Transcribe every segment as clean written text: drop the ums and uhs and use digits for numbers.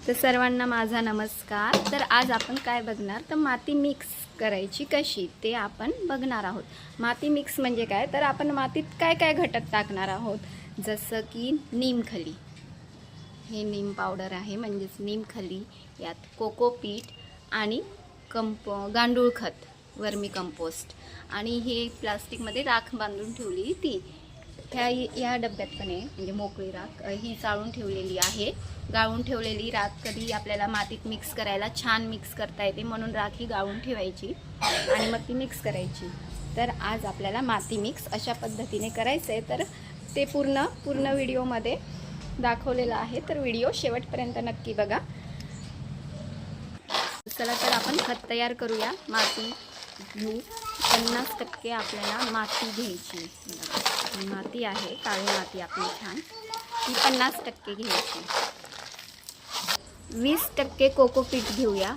तर सर्वांना माझा नमस्कार। तर आज आपण काय बघणार तर माती मिक्स करायची कशी ते आपण बघणार आहोत। माती मिक्स म्हणजे काय तर आपण मातीत काय काय घटक टाकणार आहोत, जसं की नीमखली, हे नीम पावडर आहे म्हणजेच नीमखली, यात कोकोपीट आणि गांडूळ खत वर्मी कंपोस्ट, आणि हे प्लास्टिकमध्ये राख बांधून ठेवली ती या डब्यात पण आहे, म्हणजे मोकळी राख ही चाळून ठेवलेली आहे। गाळून ठेवलेली राख कधी आपल्याला मातीत मिक्स करायला छान मिक्स करता येते, म्हणून राख ही गाळून ठेवायची आणि मग ती मिक्स करायची। तर आज आपल्याला माती मिक्स अशा पद्धतीने करायचं आहे, तर ते पूर्ण व्हिडिओमध्ये दाखवलेलं आहे, तर व्हिडिओ शेवटपर्यंत नक्की बघा। चला तर आपण खत तयार करूया। माती घेऊ, 50% आपल्याला माती घ्यायची। माती आहे काळी माती आपली छान, ती 50% घ्यायची। 20% कोकोपीट घेऊया।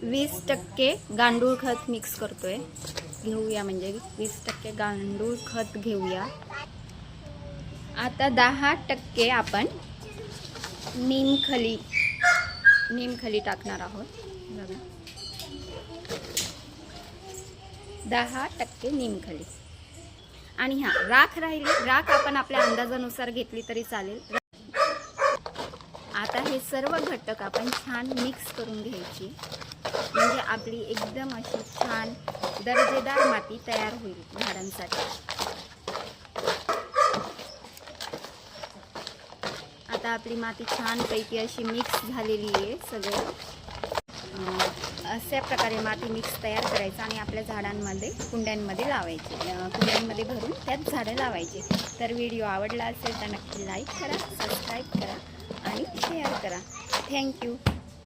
20% गांडूळ खत मिक्स करतोय घेऊया, म्हणजे 20% गांडूळ खत घेऊया। आता 10% आपण नीमखली टाकणार आहोत। बघा, 10% नीमखली। आणि हा राख राहिली, राख आपण आपल्या अंदाजानुसार घेतली तरी चालेल। आता हे सर्व घटक आपण छान मिक्स करून घ्यायची, म्हणजे आपली एकदम अशी छान दर्जेदार माती तयार होईल झाडांसाठी। आता आपली माती छानपैकी अशी मिक्स झालेली आहे सगळं। अशा प्रकारे माती मिक्स तयार करायचं आणि आपल्या झाडांमध्ये कुंड्यांमध्ये लावायचे, कुंड्यांमध्ये भरून त्यात झाडं लावायचे। तर व्हिडिओ आवडला असेल तर नक्की लाईक करा, सबस्क्राईब करा आणि शेअर करा। थँक्यू।